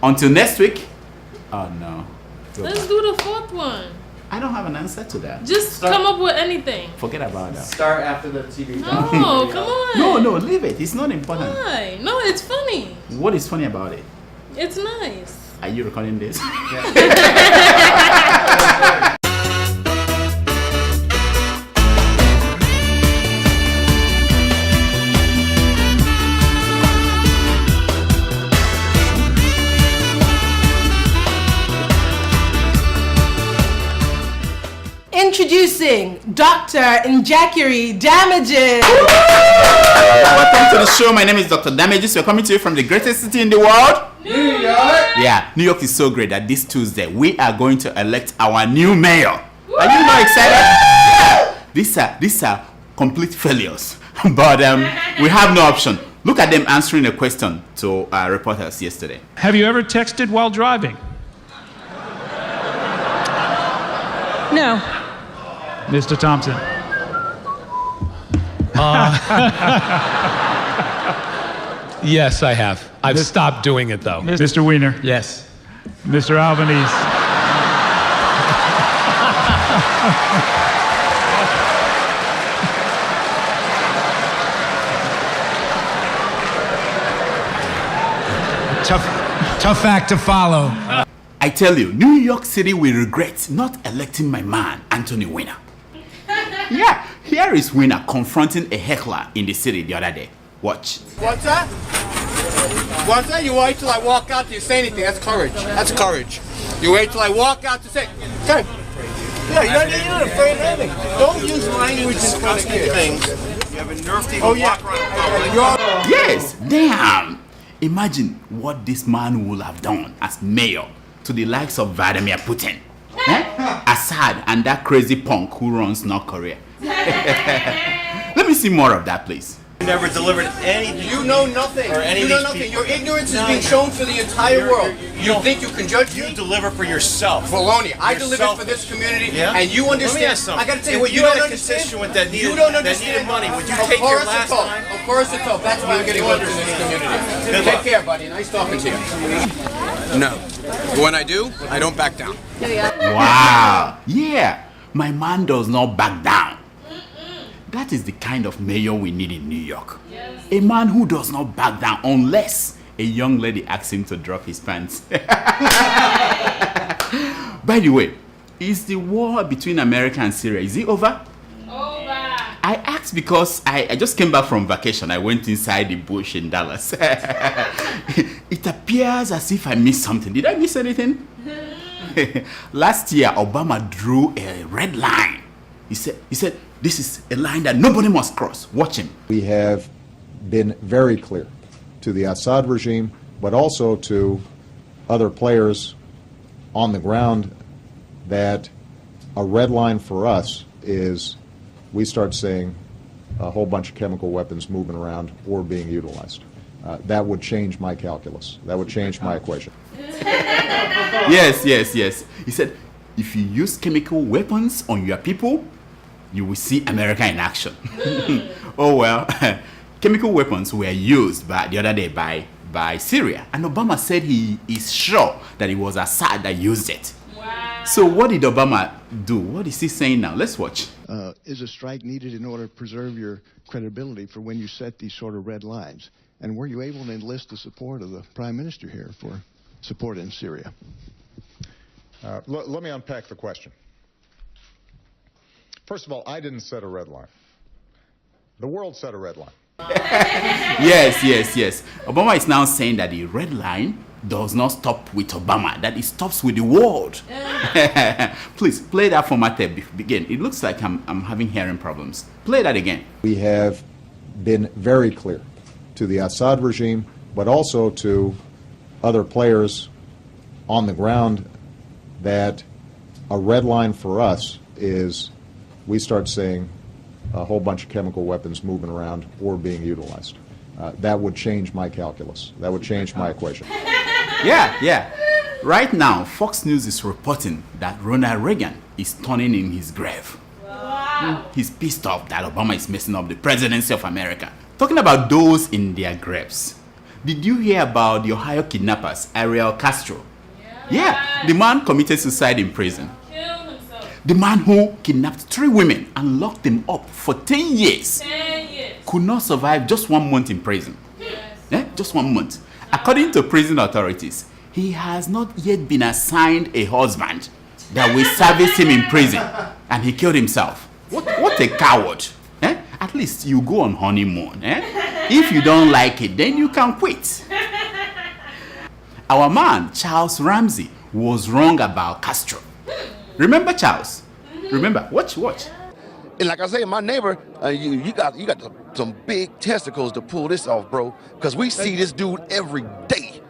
Until next week. Oh no. Let's do the fourth one. I don't have an answer to that. Just come up with anything. Forget about that. Start after the TV. No, come on. No, leave it. It's not important. Why? No, it's funny. What is funny about it? It's nice. Are you recording this? Introducing Dr. Njakiri Damages. Welcome to the show. My name is Dr. Damages. We're coming to you from the greatest city in the world, New York. Yeah, New York is so great that this Tuesday we are going to elect our new mayor. Are you not excited? Yeah. These are complete failures, but we have no option. Look at them answering a question to reporters yesterday. Have you ever texted while driving? No. Mr. Thompson. Yes, I have. I've stopped doing it, though. Mr. Weiner. Yes. Mr. Albanese. Tough act to follow. I tell you, New York City will regret not electing my man, Anthony Weiner. Yeah, here is Weiner confronting a heckler in the city the other day. Watch. What's that? What's that? You wait till I walk out till you say anything. That's courage. That's courage. You wait till I walk out to say. Okay. Yeah, you're not afraid of anything. Don't use language in front of kids. You have a nerve to even walk around. Yes, damn. Imagine what this man would have done as mayor to the likes of Vladimir Putin, Assad, and that crazy punk who runs North Korea. Let me see more of that, please. You never delivered anything. You know nothing. Or any you know nothing. Your ignorance is being shown for the entire world. You think you can judge me? You deliver for yourself. Baloney. I deliver for this community, and you understand. Let me ask something. I got to tell you what you had don't a understand. constituent that needed, you don't understand. money. Would you take your last time? Of course it's all. That's why I'm getting votes in this community. Take care, buddy. Nice talking to you. No. When I do, I don't back down. Wow. Yeah, my man does not back down. That is the kind of mayor we need in New York. Yes. A man who does not back down unless a young lady asks him to drop his pants. By the way, is the war between America and Syria, is it over? Over. I asked because I just came back from vacation. I went inside the bush in Dallas. It appears as if I missed something. Did I miss anything? Last year, Obama drew a red line. He said, this is a line that nobody must cross. Watch him. We have been very clear to the Assad regime, but also to other players on the ground that a red line for us is we start seeing a whole bunch of chemical weapons moving around or being utilized. That would change my calculus. That would change my equation. Yes. He said, if you use chemical weapons on your people, you will see America in action. Oh well, chemical weapons were used the other day by Syria, and Obama said he is sure that it was Assad that used it. Wow. So what did Obama do? What is he saying now? Let's watch. Is a strike needed in order to preserve your credibility for when you set these sort of red lines? And were you able to enlist the support of the Prime Minister here for support in Syria? Let me unpack the question. First of all, I didn't set a red line. The world set a red line. Yes. Obama is now saying that the red line does not stop with Obama, that it stops with the world. Please, play that format again. It looks like I'm having hearing problems. Play that again. We have been very clear to the Assad regime, but also to other players on the ground that a red line for us is we start seeing a whole bunch of chemical weapons moving around or being utilized. That would change my calculus. That would change my equation. Yeah. Right now, Fox News is reporting that Ronald Reagan is turning in his grave. Wow. He's pissed off that Obama is messing up the presidency of America. Talking about those in their graves. Did you hear about the Ohio kidnappers, Ariel Castro? Yeah, the man committed suicide in prison. Killed himself. The man who kidnapped 3 women and locked them up for 10 years 10 years. could not survive just 1 month in prison. Just 1 month. According to prison authorities, he has not yet been assigned a husband that will service him in prison, and he killed himself. What a coward. At least you go on honeymoon. If you don't like it, then you can quit. Our man, Charles Ramsey, was wrong about Castro. Remember Charles? Remember? Watch. And like I say, my neighbor, you got some big testicles to pull this off, bro. Because we see this dude every day.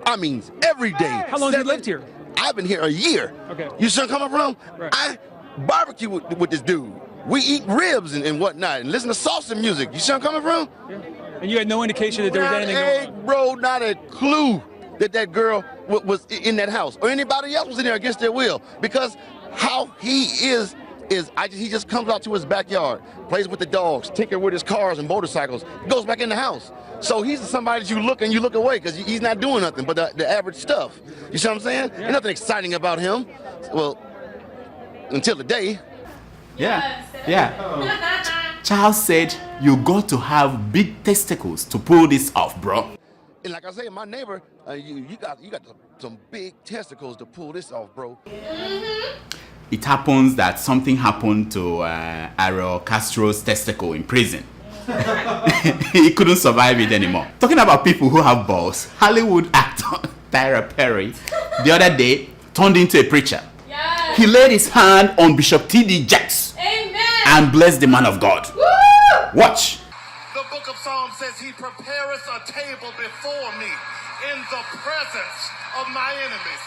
I mean, every day. How long have you lived here? I've been here a year. Okay. You see what I'm coming from? Right. I barbecue with this dude. We eat ribs and whatnot and listen to salsa music. You see what I'm coming from? Yeah. And you had no indication that there was anything going on? Bro, not a clue that girl was in that house or anybody else was in there against their will. Because how he is he just comes out to his backyard, plays with the dogs, tinker with his cars and motorcycles, goes back in the house. So he's somebody that you look away because he's not doing nothing but the average stuff. You see what I'm saying? Yeah. There's nothing exciting about him. Well, until the day. Yeah. Charles said you got to have big testicles to pull this off, bro. And like I say, my neighbor, you got some big testicles to pull this off, bro. It happens that something happened to Ariel Castro's testicle in prison. He couldn't survive it anymore. Talking about people who have balls, Hollywood actor Tyra Perry the other day turned into a preacher. Yes. He laid his hand on Bishop T.D. Jakes and blessed the man of God. Woo! Watch. The book of Psalms says he prepareth a table before me in the presence of my enemies.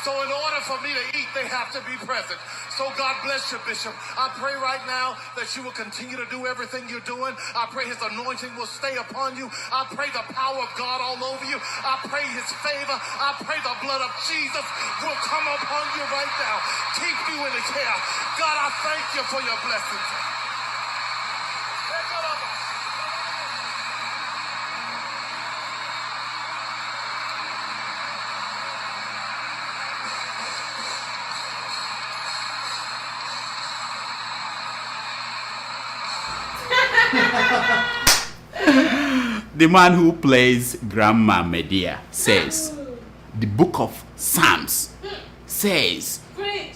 So in order for me to eat, they have to be present. So God bless you, Bishop. I pray right now that you will continue to do everything you're doing. I pray his anointing will stay upon you. I pray the power of God all over you. I pray his favor. I pray the blood of Jesus will come upon you right now. Keep you in his care. God, I thank you for your blessings. The man who plays Grandma Medea says, the book of Psalms says,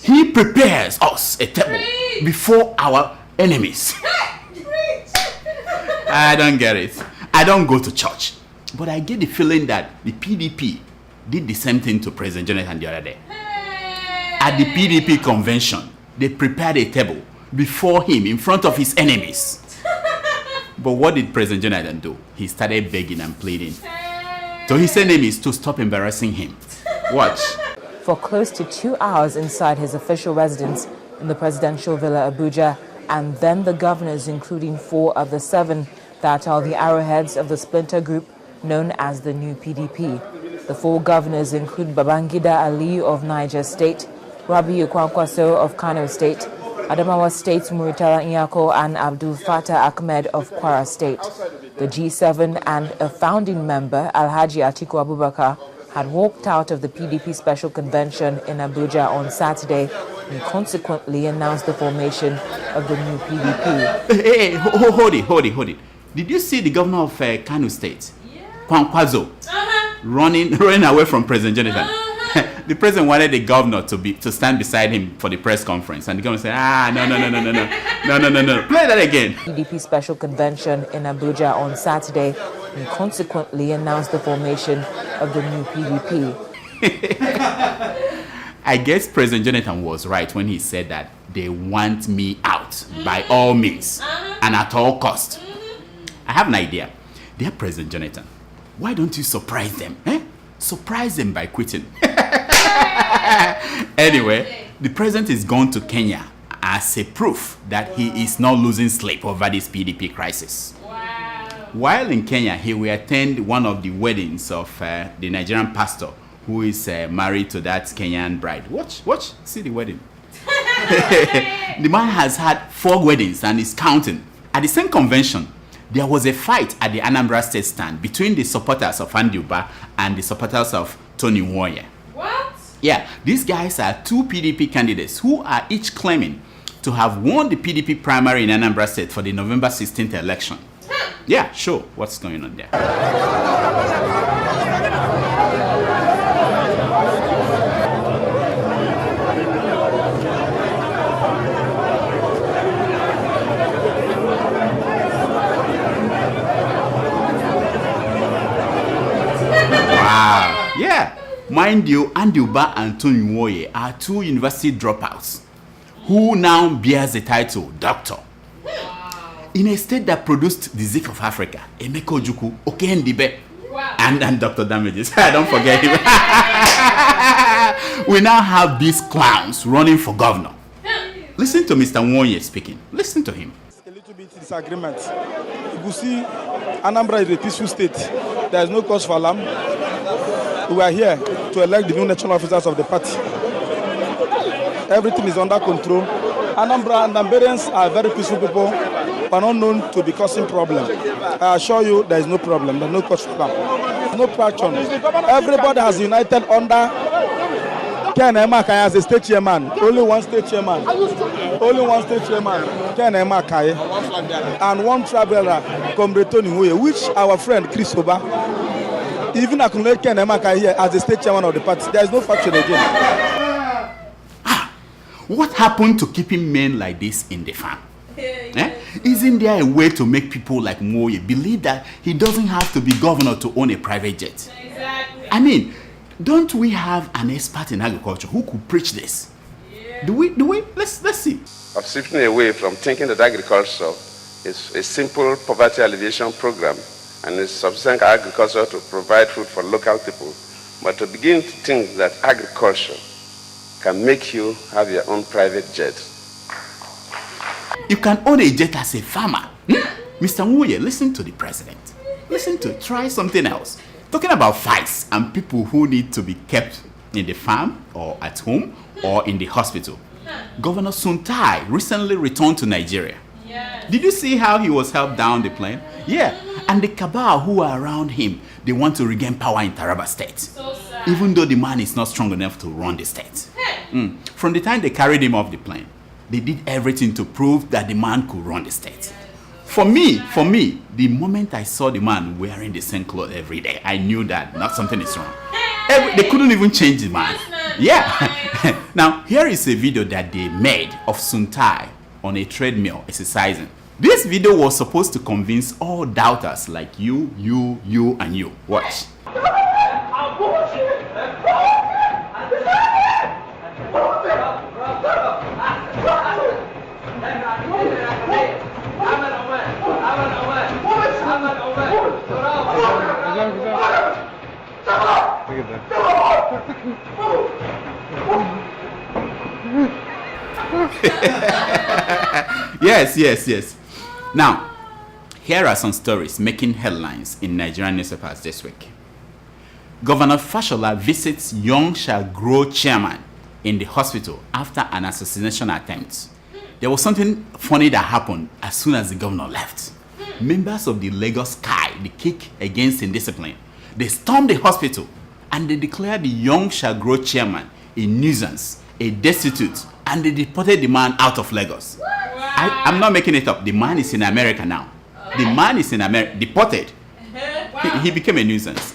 he prepares us a table before our enemies. I don't get it. I don't go to church, but I get the feeling that the PDP did the same thing to President Jonathan the other day. At the PDP convention, they prepared a table before him in front of his enemies. But what did President Jonathan do? He started begging and pleading to his enemies to stop embarrassing him. Watch. For close to 2 hours inside his official residence in the presidential villa Abuja, and then the governors, including 4 of the 7 that are the arrowheads of the splinter group known as the new PDP. The 4 governors include Babangida Ali of Niger State, Rabiu Kwankwaso of Kano State, Adamawa State Muritala Nyako and Abdul Fattah Ahmed of Kwara State. The G7 and a founding member, Alhaji Atiku Abubakar, had walked out of the PDP special convention in Abuja on Saturday and consequently announced the formation of the new PDP. Hey, hold it. Did you see the governor of Kano State, Kwankwaso, running away from President Jonathan? The president wanted the governor to stand beside him for the press conference, and the governor said, no. Play that again. PDP special convention in Abuja on Saturday and consequently announced the formation of the new PDP. I guess President Jonathan was right when he said that they want me out by all means and at all cost. I have an idea. Dear President Jonathan, why don't you surprise them? Surprise them by quitting. Anyway, the president is gone to Kenya as a proof that he is not losing sleep over this PDP crisis. Wow. While in Kenya, he will attend one of the weddings of the Nigerian pastor who is married to that Kenyan bride. Watch, see the wedding. The man has had 4 weddings and is counting. At the same convention, there was a fight at the Anambra State stand between the supporters of Adeola and the supporters of Tony Nwoye. What? Yeah, these guys are two PDP candidates who are each claiming to have won the PDP primary in Anambra State for the November 16th election. Yeah, sure. What's going on there? Wow. Yeah. Mind you, Adeola and Tony Nwoye are two university dropouts who now bears the title doctor. In a state that produced the Zik of Africa, Emeka Ojukwu, Okendibe, and Dr. Damages. Don't forget him. We now have these clowns running for governor. Listen to Mr. Nwoye speaking. Listen to him. A little bit disagreement. You could see Anambra is a peaceful state. There is no cause for alarm. We are here to elect the new national officers of the party. Everything is under control. Anambra and Anambarians are very peaceful people, but not known to be causing problems. I assure you there is no problem. There is no cause for alarm. No fraction. Everybody has united under Ken Emakai as a state chairman. Only one state chairman. Only one state chairman, Ken Emakai, and one traveler, Comrade Tony Nwoye, which our friend Chris Oba even acknowledged Ken Emakai here as the state chairman of the party. There is no faction again. What happened to keeping men like this in the farm? Isn't there a way to make people like Nwoye believe that he doesn't have to be governor to own a private jet? Exactly. I mean, don't we have an expert in agriculture who could preach this? Yeah. Do we? Let's see. Of shifting away from thinking that agriculture is a simple poverty alleviation program and is sufficient agriculture to provide food for local people, but to begin to think that agriculture can make you have your own private jet. You can own a jet as a farmer. Mr. Nwoye, listen to the president. Listen to it. Try something else. Talking about fights and people who need to be kept in the farm or at home or in the hospital. Governor Suntai recently returned to Nigeria. Yes. Did you see how he was helped down the plane? Yeah. And the cabal who are around him, they want to regain power in Taraba State. So sad. Even though the man is not strong enough to run the state. From the time they carried him off the plane, they did everything to prove that the man could run the state. For me, the moment I saw the man wearing the same clothes every day, I knew that something is wrong. They couldn't even change the man. Yeah. Now, here is a video that they made of Suntai on a treadmill exercising. This video was supposed to convince all doubters like you, and you. Watch. Yes. Now, here are some stories making headlines in Nigerian newspapers this week. Governor Fashola visits young shall grow chairman in the hospital after an assassination attempt. There was something funny that happened as soon as the governor left. Members of the Lagos Sky, the Kick Against Indiscipline, they stormed the hospital and they declared the young shall grow chairman a nuisance, a destitute, and they deported the man out of Lagos. I'm not making it up. The man is in America now. The man is in America, deported. He became a nuisance.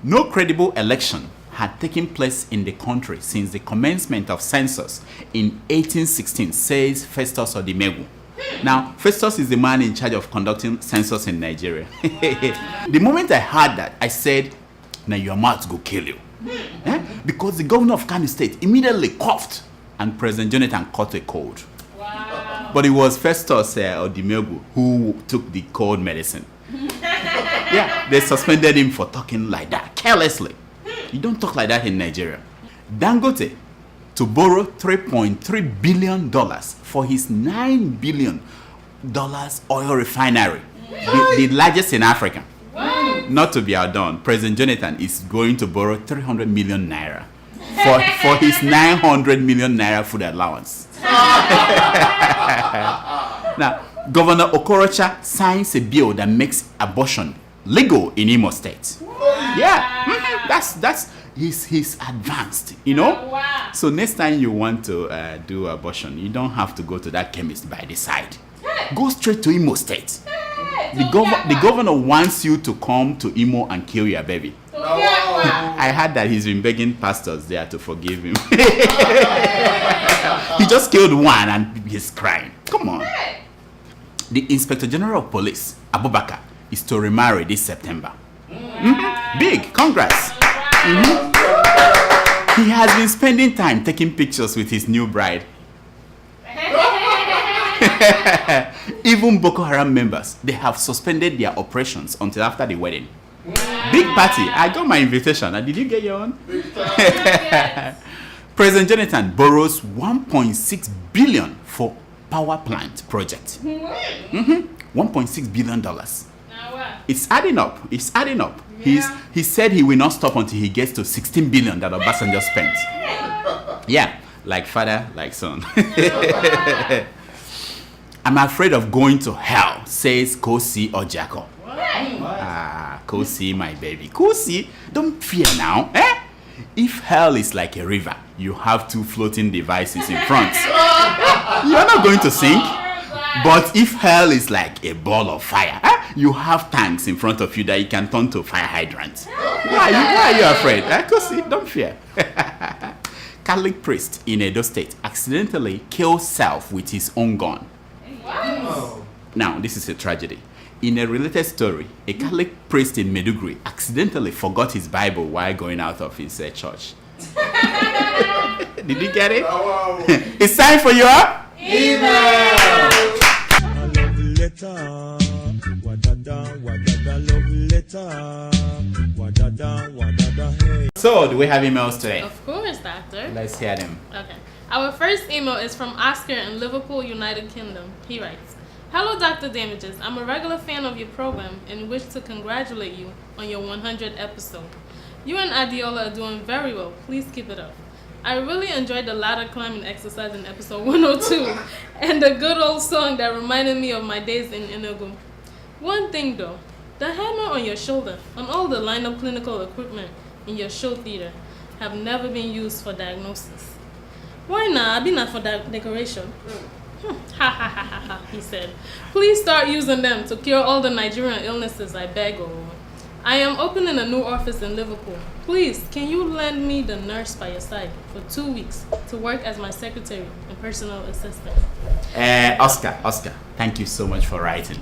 No credible election had taken place in the country since the commencement of census in 1816, says Festus Odimegwu. Now, Festus is the man in charge of conducting census in Nigeria. The moment I heard that, I said, now your mouth go kill you. Because the governor of Kano State immediately coughed and President Jonathan caught a cold. Wow. But it was Festus Odimegwu who took the cold medicine. Yeah, they suspended him for talking like that, carelessly. You don't talk like that in Nigeria. Dangote to borrow $3.3 billion for his $9 billion oil refinery, the largest in Africa. Wow. Not to be outdone, President Jonathan is going to borrow 300 million naira for his 900 million naira food allowance. Now, Governor Okorocha signs a bill that makes abortion legal in Imo State. Yeah, that's he's advanced, you know. Wow. So next time you want to do abortion, you don't have to go to that chemist by the side. Go straight to Imo State. The governor wants you to come to Imo and kill your baby. I heard that he's been begging pastors there to forgive him. He just killed one and he's crying. Come on. The Inspector General of Police, Abubakar, is to remarry this September. Big, congrats. He has been spending time taking pictures with his new bride. Even Boko Haram members, they have suspended their operations until after the wedding. Big party. I got my invitation. Did you get your own? President Jonathan borrows 1.6 billion for power plant project. 1.6 billion dollars. It's adding up. It's adding up. He said he will not stop until he gets to 16 billion that Obasanjo spent. Yeah, like father, like son. I'm afraid of going to hell, says Kosi Ojako. Kosi, my baby. Kosi, don't fear now. If hell is like a river, you have two floating devices in front. You're not going to sink. But if hell is like a ball of fire, you have tanks in front of you that you can turn to fire hydrants. Why are you afraid? Kosi, don't fear. Catholic priest in Edo State accidentally kills self with his own gun. Wow. Now, this is a tragedy. In a related story, a Catholic priest in Meduguri accidentally forgot his Bible while going out of his church. Did you get it? It's time for your email. So, do we have emails today? Of course, Doctor. Let's hear them. Okay. Our first email is from Oscar in Liverpool, United Kingdom. He writes, "Hello, Dr. Damages. I'm a regular fan of your program and wish to congratulate you on your 100th episode. You and Adeola are doing very well. Please keep it up. I really enjoyed the ladder climbing exercise in episode 102 and the good old song that reminded me of my days in Enugu. One thing though, the hammer on your shoulder and all the lineup clinical equipment in your show theater have never been used for diagnosis. Why not? I've been not for decoration. Ha ha ha ha ha, he said. Please start using them to cure all the Nigerian illnesses, I beg. I am opening a new office in Liverpool. Please, can you lend me the nurse by your side for 2 weeks to work as my secretary and personal assistant? Oscar, thank you so much for writing.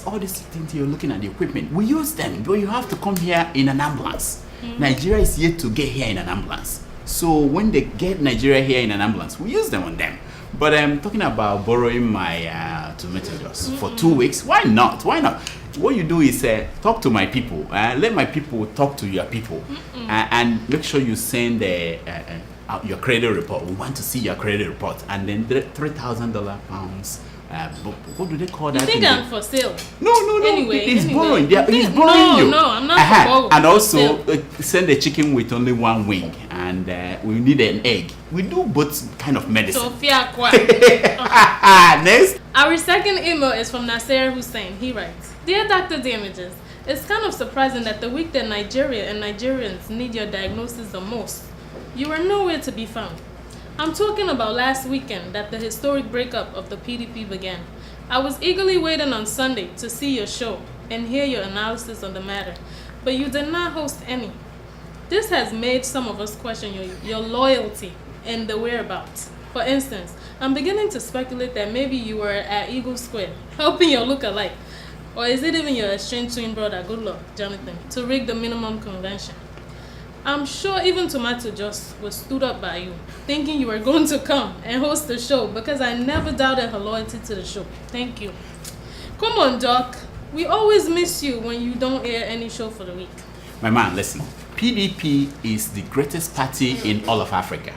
All these things you're looking at, the equipment, we use them, but you have to come here in an ambulance. Nigeria is yet to get here in an ambulance. So when they get Nigeria here in an ambulance, we use them on them. But I'm talking about borrowing my tomato juice for 2 weeks. Why not? Why not? What you do is talk to my people. Let my people talk to your people. And make sure you send your credit report. We want to see your credit report. And then $3,000 pounds. What do they call that? You think I'm for sale? No. He's borrowing. He's borrowing no, you. No, I'm not for borrowing. And also, send a chicken with only one wing. And we need an egg. We do both kind of medicine. Sophia Kwa. Next. Our second email is from Nasser Hussein. He writes, Dear Dr. Damages, it's kind of surprising that the week that Nigeria and Nigerians need your diagnosis the most, you are nowhere to be found. I'm talking about last weekend that the historic breakup of the PDP began. I was eagerly waiting on Sunday to see your show and hear your analysis on the matter, but you did not host any. This has made some of us question your loyalty and the whereabouts. For instance, I'm beginning to speculate that maybe you were at Eagle Square, helping your look-alike. Or is it even your estranged twin brother, good luck, Jonathan, to rig the minimum convention? I'm sure even Tomato Just was stood up by you, thinking you were going to come and host the show because I never doubted her loyalty to the show. Thank you. Come on, Doc. We always miss you when you don't air any show for the week. My man, listen. PDP is the greatest party in all of Africa.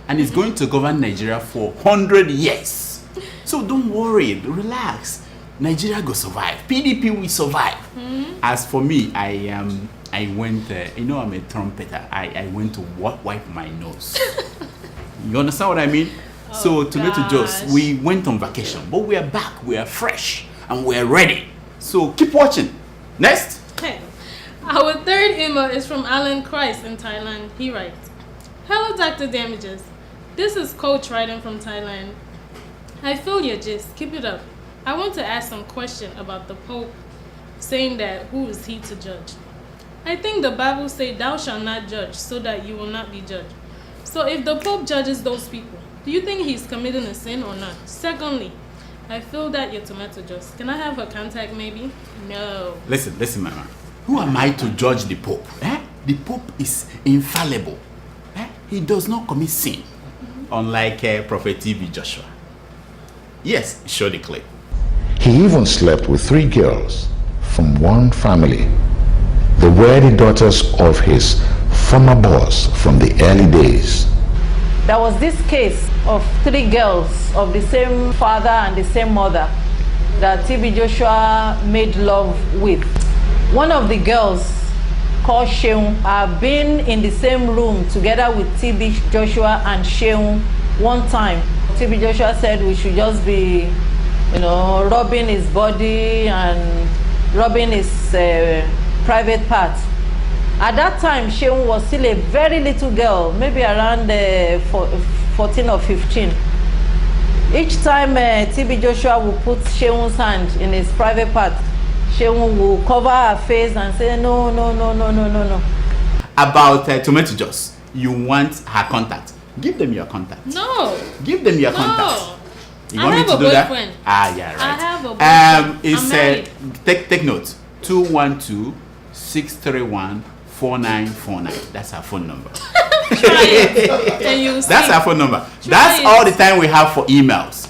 And it's going to govern Nigeria for 100 years. So don't worry. Relax. Nigeria will survive. PDP will survive. As for me, I went, I'm a trumpeter. I went to wipe my nose. You understand what I mean? So, Tomato Juice, we went on vacation, but we are back. We are fresh and we are ready. So, keep watching. Next. Hey, our third email is from Alan Christ in Thailand. He writes, "Hello, Dr. Damages. This is Coach writing from Thailand. I feel your gist. Keep it up. I want to ask some question about the Pope saying that who is he to judge? I think the Bible says thou shalt not judge so that you will not be judged. So if the Pope judges those people, do you think he's committing a sin or not? Secondly, I feel that your tomato juice. Can I have her contact maybe? No." Listen, Mama. Who am I to judge the Pope? The Pope is infallible. He does not commit sin, unlike Prophet T.B. Joshua. Yes, show the clip. He even slept with 3 girls from one family. They were the daughters of his former boss from the early days. There was this case of 3 girls of the same father and the same mother that T.B. Joshua made love with. One of the girls, called Sheung, have been in the same room together with T.B. Joshua and Sheung one time. T.B. Joshua said we should just be, rubbing his body and rubbing his private part. At that time, Sheung was still a very little girl, maybe around 14 or 15. Each time T.B. Joshua will put Sheung's hand in his private part, Sheung will cover her face and say, no. About Tomato Juice, you want her contact. Give them your contact. No. Give them your contact. You I want have me to a do boyfriend. that? Ah, yeah, right. I have a boyfriend. It's I'm married. take note. 212-631-4949. That's our phone number. Try it. And you see. That's our phone number. Try That's it. all the time we have for emails.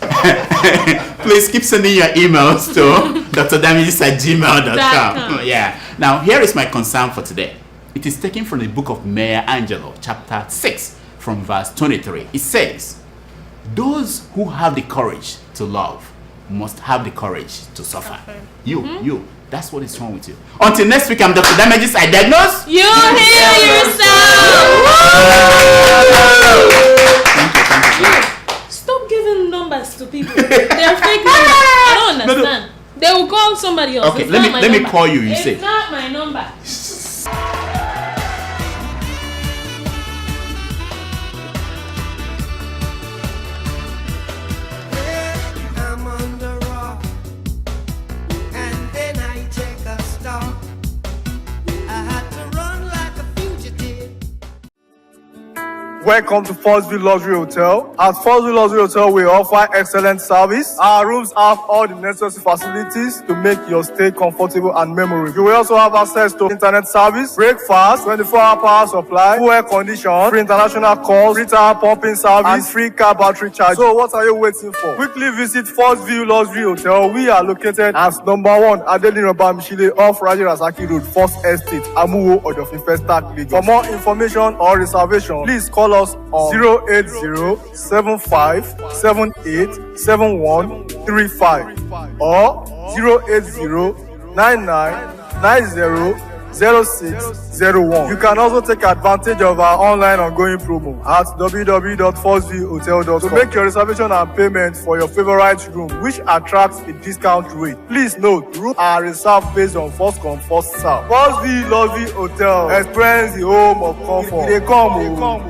Please keep sending your emails to drdamages@gmail.com. Yeah. Now, here is my concern for today. It is taken from the book of Maya Angelou, chapter 6, from verse 23. It says, "Those who have the courage to love must have the courage to suffer." You. That's what is wrong with you. Until next week, I'm Dr. Damages. I diagnose. You heal yourself. Thank you. Stop giving numbers to people. They're fake numbers. I don't understand. They will call somebody else. Okay, It's let not my me number. call you. You it's say. It's not my number. Welcome to Forstview Luxury Hotel. At Forstview Luxury Hotel, we offer excellent service. Our rooms have all the necessary facilities to make your stay comfortable and memorable. You will also have access to internet service, breakfast, 24-hour power supply, full air condition, free international calls, free tire pumping service, and free car battery charge. So what are you waiting for? Quickly visit Forstview Luxury Hotel. We are located at number 1 Adeola Mishile off Raji Rasaki Road, First Estate, Amuwo, Odofin Festac, Lagos. For more information or reservation, please call us on 080-7578-7135 or 080-9990-0601. You can also take advantage of our online ongoing promo at www.forceviewhotel.com to make your reservation and payment for your favorite room, which attracts a discount rate. Please note, rooms are reserved based on first come, first serve. Forstview Luxury Hotel. Experience the home of comfort. They come.